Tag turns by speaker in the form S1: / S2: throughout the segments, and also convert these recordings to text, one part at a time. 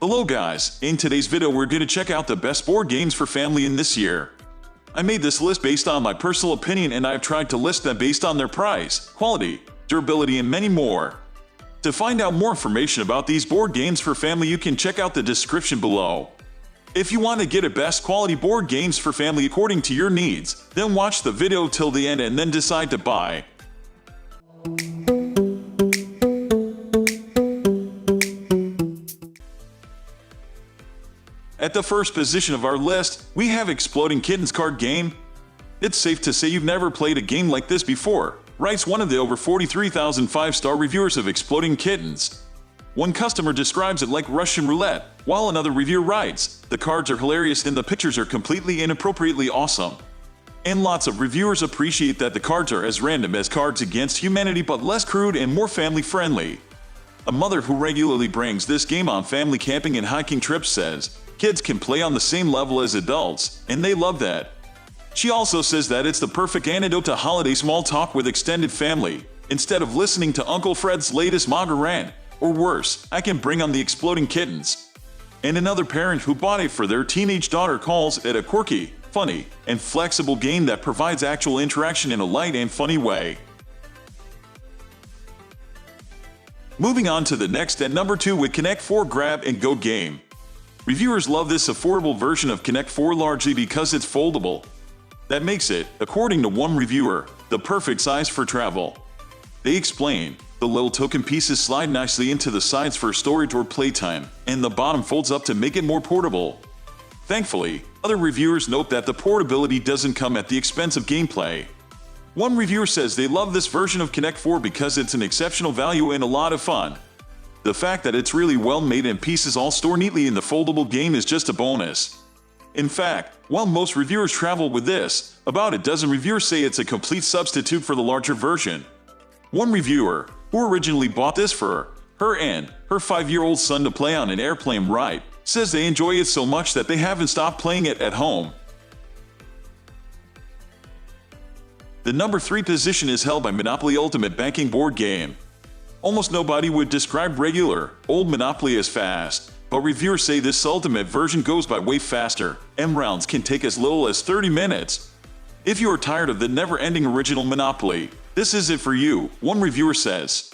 S1: Hello guys, in today's video we're going to check out the best board games for family in this year. I made this list based on my personal opinion and I've tried to list them based on their price, quality, durability and many more. To find out more information about these board games for family you can check out the description below. If you want to get a best quality board games for family according to your needs, then watch the video till the end and then decide to buy. At the first position of our list, we have Exploding Kittens card game. It's safe to say you've never played a game like this before, writes one of the over 43,000 5-star reviewers of Exploding Kittens. One customer describes it like Russian roulette, while another reviewer writes, "The cards are hilarious and the pictures are completely inappropriately awesome." And lots of reviewers appreciate that the cards are as random as Cards Against Humanity but less crude and more family friendly. A mother who regularly brings this game on family camping and hiking trips says, "Kids can play on the same level as adults, and they love that." She also says that it's the perfect antidote to holiday small talk with extended family. Instead of listening to Uncle Fred's latest MAGA rant, or worse, I can bring on the Exploding Kittens. And another parent who bought it for their teenage daughter calls it a quirky, funny, and flexible game that provides actual interaction in a light and funny way. Moving on to the next at number 2 with Connect 4 Grab and Go game. Reviewers love this affordable version of Connect 4 largely because it's foldable. That makes it, according to one reviewer, the perfect size for travel. They explain, the little token pieces slide nicely into the sides for storage or playtime, and the bottom folds up to make it more portable. Thankfully, other reviewers note that the portability doesn't come at the expense of gameplay. One reviewer says they love this version of Connect 4 because it's an exceptional value and a lot of fun. The fact that it's really well made and pieces all store neatly in the foldable game is just a bonus. In fact, while most reviewers travel with this, about a dozen reviewers say it's a complete substitute for the larger version. One reviewer, who originally bought this for her and her 5-year-old son to play on an airplane ride, says they enjoy it so much that they haven't stopped playing it at home. The number 3 position is held by Monopoly Ultimate Banking board game. Almost nobody would describe regular, old Monopoly as fast, but reviewers say this ultimate version goes by way faster, and rounds can take as little as 30 minutes. If you are tired of the never-ending original Monopoly, this is it for you, one reviewer says.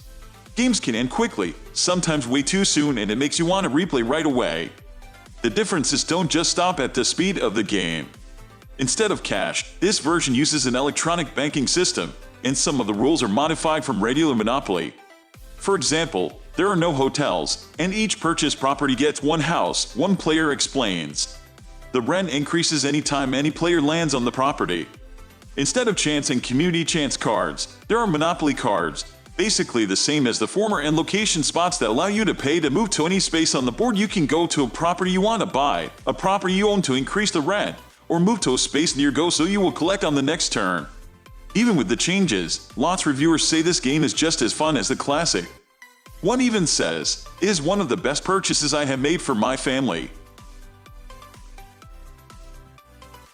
S1: Games can end quickly, sometimes way too soon, and it makes you want to replay right away. The differences don't just stop at the speed of the game. Instead of cash, this version uses an electronic banking system, and some of the rules are modified from regular Monopoly. For example, there are no hotels, and each purchased property gets one house, one player explains. The rent increases anytime any player lands on the property. Instead of chance and community chance cards, there are Monopoly cards, basically the same as the former, and location spots that allow you to pay to move to any space on the board. You can go to a property you want to buy, a property you own to increase the rent, or move to a space near go so you will collect on the next turn. Even with the changes, lots reviewers say this game is just as fun as the classic. One even says, "It is one of the best purchases I have made for my family."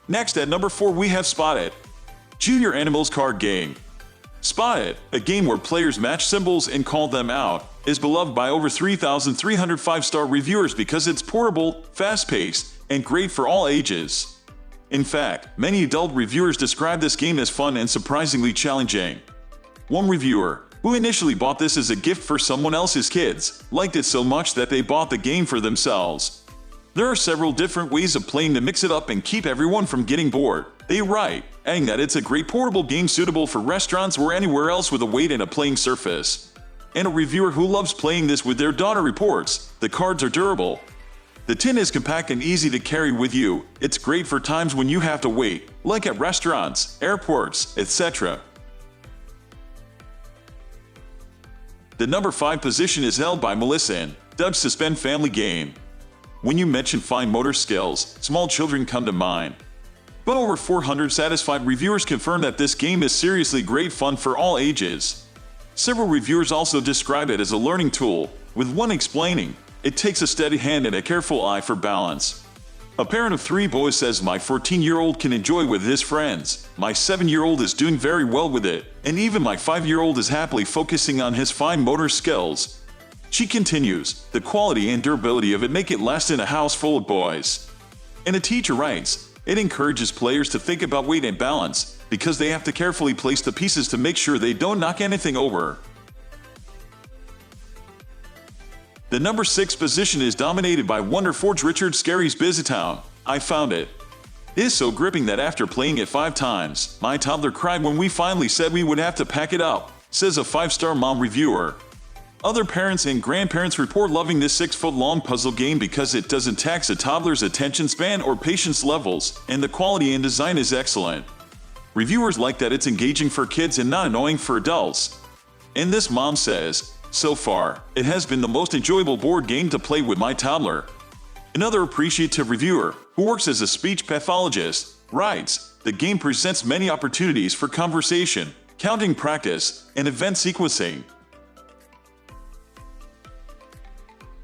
S1: Next at number 4 we have Spotted. Junior Animals card game. Spotted, a game where players match symbols and call them out, is beloved by over 3,300 5-star reviewers because it's portable, fast-paced, and great for all ages. In fact, many adult reviewers describe this game as fun and surprisingly challenging. One reviewer, who initially bought this as a gift for someone else's kids, liked it so much that they bought the game for themselves. There are several different ways of playing to mix it up and keep everyone from getting bored, they write, adding that it's a great portable game suitable for restaurants or anywhere else with a weight and a playing surface. And a reviewer who loves playing this with their daughter reports, the cards are durable. The tin is compact and easy to carry with you. It's great for times when you have to wait, like at restaurants, airports, etc. The number 5 position is held by Melissa in dubbed Suspend family game. When you mention fine motor skills, small children come to mind. But over 400 satisfied reviewers confirm that this game is seriously great fun for all ages. Several reviewers also describe it as a learning tool, with one explaining, "It takes a steady hand and a careful eye for balance." A parent of 3 boys says, "My 14-year-old can enjoy with his friends, my 7-year-old is doing very well with it, and even my 5-year-old is happily focusing on his fine motor skills." She continues, the quality and durability of it make it last in a house full of boys. And a teacher writes, it encourages players to think about weight and balance, because they have to carefully place the pieces to make sure they don't knock anything over. The number 6 position is dominated by Wonderforge Richard Scarry's Busytown. I found it. It is so gripping that after playing it 5 times, my toddler cried when we finally said we would have to pack it up, says a 5-star mom reviewer. Other parents and grandparents report loving this 6-foot-long puzzle game because it doesn't tax a toddler's attention span or patience levels, and the quality and design is excellent. Reviewers like that it's engaging for kids and not annoying for adults. And this mom says, so far, it has been the most enjoyable board game to play with my toddler. Another appreciative reviewer, who works as a speech pathologist, writes, the game presents many opportunities for conversation, counting practice, and event sequencing.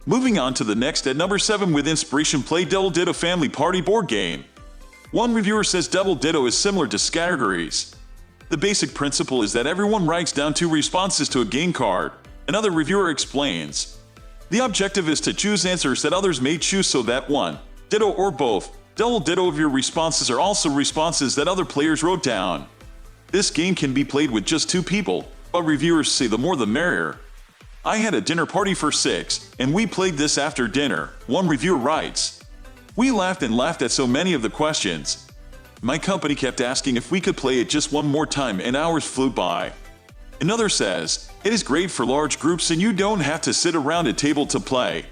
S1: Moving on to the next at number 7 with inspiration, play Double Ditto Family Party board game. One reviewer says Double Ditto is similar to Scarry's. The basic principle is that everyone writes down 2 responses to a game card. Another reviewer explains, the objective is to choose answers that others may choose so that one, ditto or both, double ditto of your responses are also responses that other players wrote down. This game can be played with just 2 people, but reviewers say the more the merrier. I had a dinner party for 6, and we played this after dinner, one reviewer writes. We laughed and laughed at so many of the questions. My company kept asking if we could play it just one more time and hours flew by. Another says, it is great for large groups and you don't have to sit around a table to play.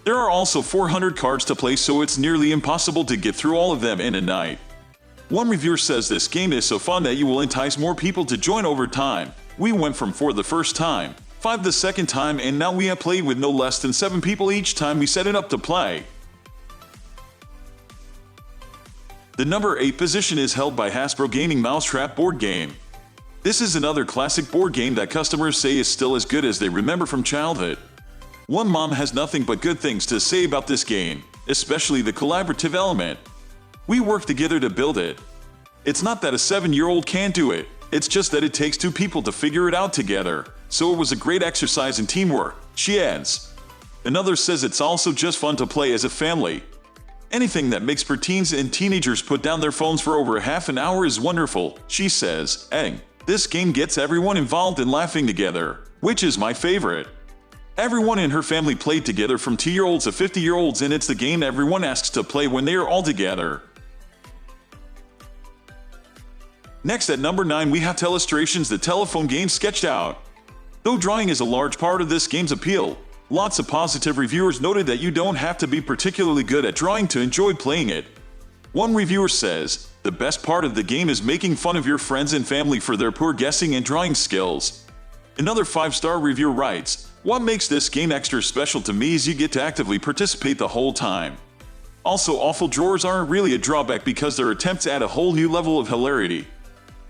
S1: There are also 400 cards to play, so it's nearly impossible to get through all of them in a night. One reviewer says this game is so fun that you will entice more people to join over time. We went from 4 the first time, 5 the second time, and now we have played with no less than 7 people each time we set it up to play. The number 8 position is held by Hasbro Gaming Mousetrap board game. This is another classic board game that customers say is still as good as they remember from childhood. One mom has nothing but good things to say about this game, especially the collaborative element. We worked together to build it. It's not that a 7-year-old can't do it, it's just that it takes 2 people to figure it out together, so it was a great exercise in teamwork, she adds. Another says it's also just fun to play as a family. Anything that makes preteens and teenagers put down their phones for over half an hour is wonderful, she says, adding, this game gets everyone involved and laughing together, which is my favorite. Everyone in her family played together from 2-year-olds to 50-year-olds, and it's the game everyone asks to play when they are all together. Next at number 9 we have Telestrations, the telephone game sketched out. Though drawing is a large part of this game's appeal, lots of positive reviewers noted that you don't have to be particularly good at drawing to enjoy playing it. One reviewer says, the best part of the game is making fun of your friends and family for their poor guessing and drawing skills. Another 5-star reviewer writes, what makes this game extra special to me is you get to actively participate the whole time. Also, awful drawers aren't really a drawback because their attempts add a whole new level of hilarity.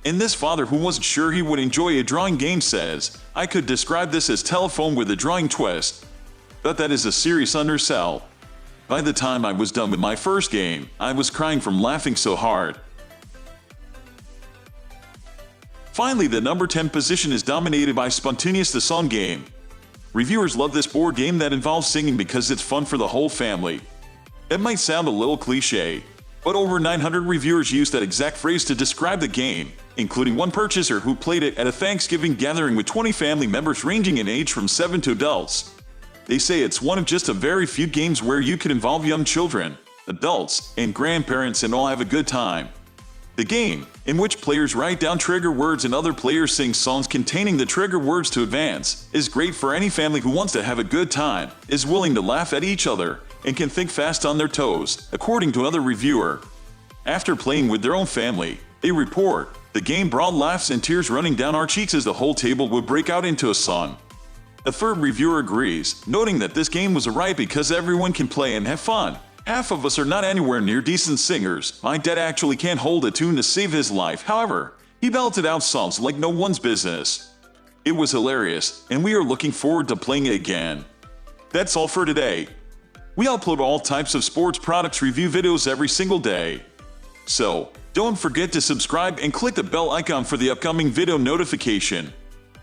S1: And this father who wasn't sure he would enjoy a drawing game says, I could describe this as telephone with a drawing twist. But that is a serious undersell. By the time I was done with my first game, I was crying from laughing so hard. Finally, the number 10 position is dominated by Spontuneous, the song game. Reviewers love this board game that involves singing because it's fun for the whole family. It might sound a little cliche, but over 900 reviewers use that exact phrase to describe the game, including one purchaser who played it at a Thanksgiving gathering with 20 family members ranging in age from 7 to adults. They say it's one of just a very few games where you can involve young children, adults, and grandparents and all have a good time. The game, in which players write down trigger words and other players sing songs containing the trigger words to advance, is great for any family who wants to have a good time, is willing to laugh at each other, and can think fast on their toes, according to another reviewer. After playing with their own family, they report, the game brought laughs and tears running down our cheeks as the whole table would break out into a song. A third reviewer agrees, noting that this game was a riot because everyone can play and have fun. Half of us are not anywhere near decent singers. My dad actually can't hold a tune to save his life, however, he belted out songs like no one's business. It was hilarious, and we are looking forward to playing it again. That's all for today. We upload all types of sports products review videos every single day. So, don't forget to subscribe and click the bell icon for the upcoming video notification.